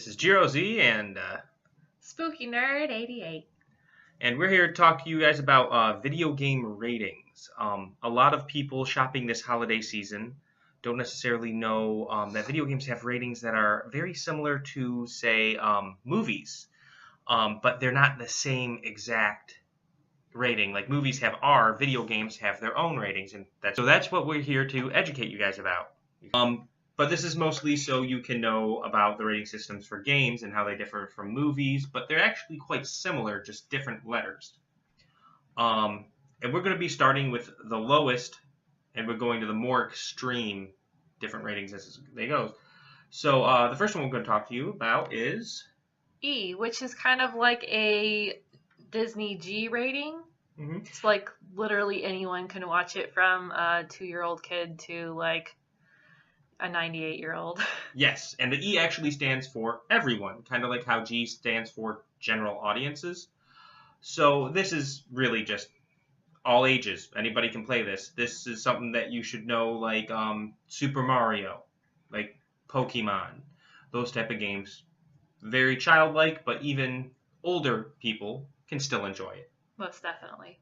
This is Jero-Z and SpookyNerd88. and we're here to talk to you guys about video game ratings. A lot of people shopping this holiday season don't necessarily know that video games have ratings that are very similar to, say, movies, but they're not the same exact rating. Like movies have R, video games have their own ratings, and that's what we're here to educate you guys about. But this is mostly so you can know about the rating systems for games and how they differ from movies, but they're actually quite similar, just different letters. And we're going to be starting with the lowest, and we're going to the more extreme different ratings as they go. So the first one we're going to talk to you about is E, which is kind of like a Disney G rating. Mm-hmm. It's like literally anyone can watch it, from a 2-year-old kid to like a 98-year-old. Yes, and the E actually stands for everyone, kind of like how G stands for general audiences. So this is really just all ages. Anybody can play this. This is something that you should know, like Super Mario, like Pokemon, those type of games. Very childlike, but even older people can still enjoy it. Most definitely.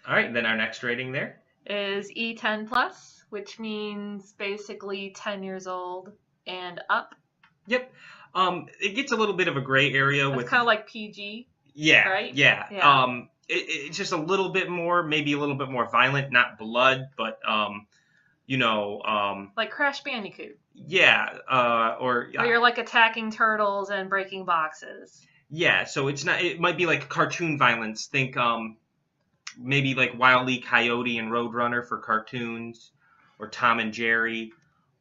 All right, then our next rating there is E10+, which means basically 10 years old and up. Yep. It gets a little bit of a gray area. It's kind of like PG. Yeah. Right? Yeah. It's just a little bit more, maybe a little bit more violent, not blood, but like Crash Bandicoot. Yeah. Or you're like attacking turtles and breaking boxes. Yeah. So it's not. It might be like cartoon violence. Think maybe like Wile E. Coyote and Roadrunner for cartoons, or Tom and Jerry.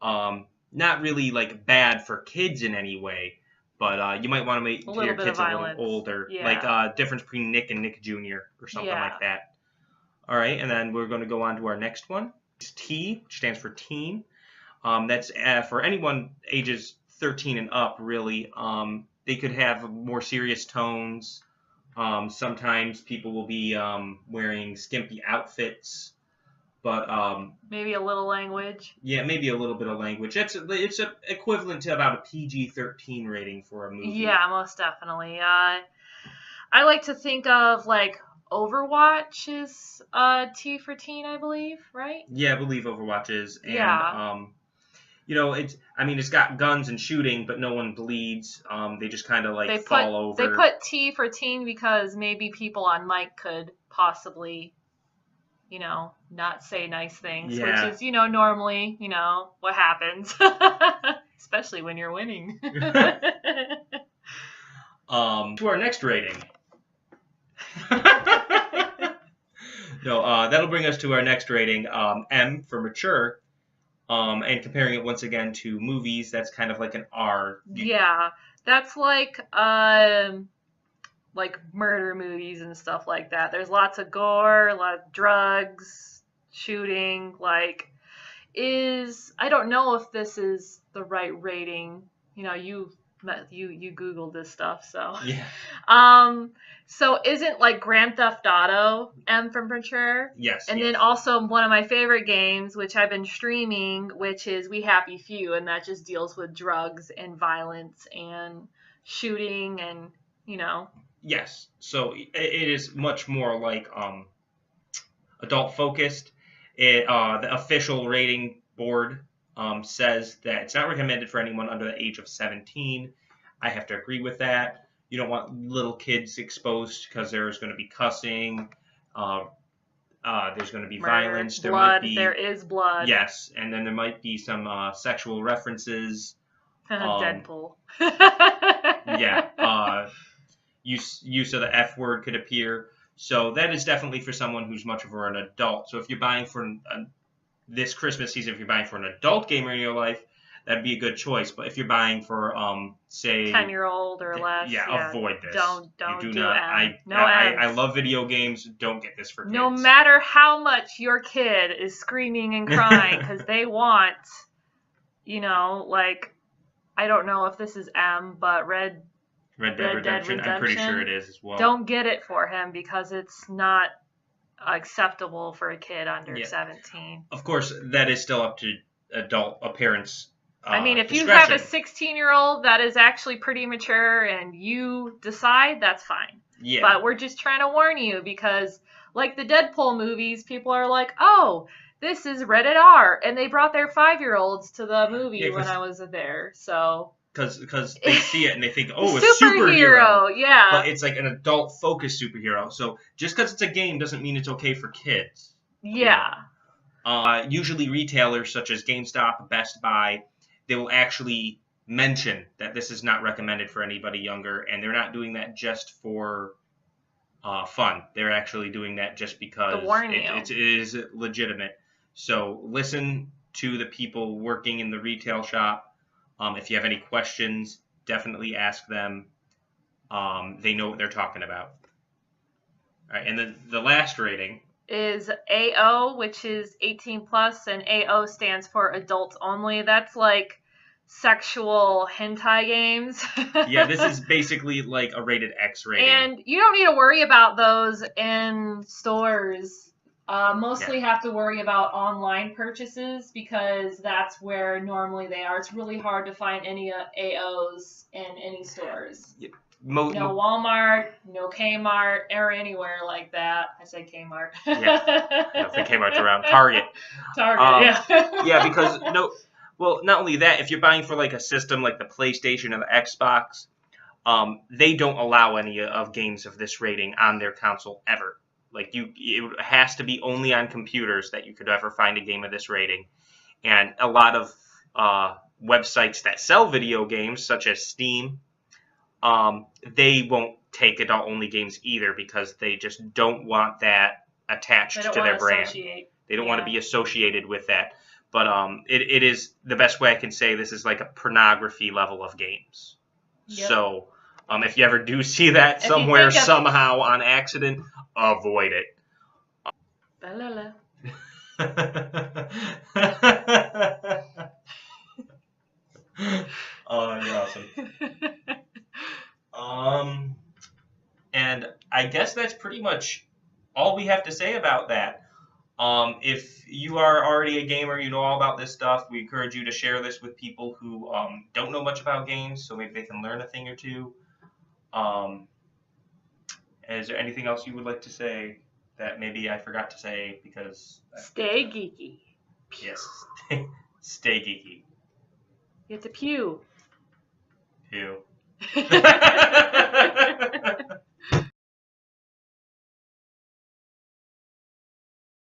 Not really like bad for kids in any way, but you might want to make your kids a little older. Yeah. Like difference between Nick and Nick Jr. or something like that. All right, and then we're going to go on to our next one. It's T, which stands for teen. That's for anyone ages 13 and up, really. They could have more serious tones. Sometimes people will be wearing skimpy outfits. But maybe a little language. Yeah, maybe a little bit of language. It's equivalent to about a PG-13 rating for a movie. Yeah, most definitely. I like to think of like Overwatch is T for teen, I believe, right? Yeah, I believe Overwatch is. And, yeah. It's got guns and shooting, but no one bleeds. They just kind of like fall over. They put T for teen because maybe people on mic could possibly, not say nice things, yeah. Which is, normally, what happens, especially when you're winning. To our next rating. No, that'll bring us to our next rating, M for mature, and comparing it once again to movies, that's kind of like an R. Yeah, that's like murder movies and stuff like that. There's lots of gore, a lot of drugs, shooting. I don't know if this is the right rating. You Googled this stuff, so yeah. So isn't like Grand Theft Auto M for mature? Yes. And then also one of my favorite games, which I've been streaming, which is We Happy Few, and that just deals with drugs and violence and shooting and Yes. So it is much more like adult focused. The official rating board says that it's not recommended for anyone under the age of 17. I have to agree with that. You don't want little kids exposed because there's going to be cussing. There's going to be violence. There is blood. Yes, and then there might be some sexual references. Deadpool. Yeah. Use of the F word could appear. So that is definitely for someone who's much of an adult. So if you're buying for this Christmas season, if you're buying for an adult gamer in your life, that'd be a good choice. But if you're buying for, say, 10-year-old or less, avoid this. Don't do not. I love video games. Don't get this for kids. No matter how much your kid is screaming and crying because they want, I don't know if this is M, but Red Dead Redemption. I'm pretty sure it is as well. Don't get it for him because it's not acceptable for a kid under 17. Of course, that is still up to a parent's I mean, if you have a 16-year-old that is actually pretty mature and you decide, that's fine. Yeah. But we're just trying to warn you because, like the Deadpool movies, people are like, oh, this is rated R. And they brought their 5-year-olds to the movie when I was there. So. Because they see it and they think, oh, it's superhero. Yeah. But it's like an adult-focused superhero. So just because it's a game doesn't mean it's okay for kids. Yeah. Usually retailers such as GameStop, Best Buy, they will actually mention that this is not recommended for anybody younger, and they're not doing that just for fun. They're actually doing that just because it is legitimate. So listen to the people working in the retail shop. If you have any questions, definitely ask them. They know what they're talking about. All right, and then the last rating is AO, which is 18 plus, and AO stands for adults only. That's like sexual hentai games. Yeah, this is basically like a rated X rating. And you don't need to worry about those in stores. Mostly have to worry about online purchases because that's where normally they are. It's really hard to find any AOs in any stores. Yeah. No Walmart, no Kmart, or anywhere like that. I said Kmart. Yeah, I don't think Kmart's around. Target, yeah. Yeah, because not only that, if you're buying for like a system like the PlayStation or the Xbox, they don't allow any of games of this rating on their console ever. Like it has to be only on computers that you could ever find a game of this rating. And a lot of websites that sell video games, such as Steam, they won't take adult-only games either because they just don't want that attached to their brand. They don't want to be associated with that. But it is the best way I can say this is like a pornography level of games. Yep. So if you ever do see that somewhere, somehow, on accident, avoid it. Oh, that'd be awesome. And I guess that's pretty much all we have to say about that. If you are already a gamer, you know all about this stuff, we encourage you to share this with people who don't know much about games, so maybe they can learn a thing or two. Is there anything else you would like to say that maybe I forgot to say? Because stay geeky. Yes, stay geeky. It's a pew. Pew.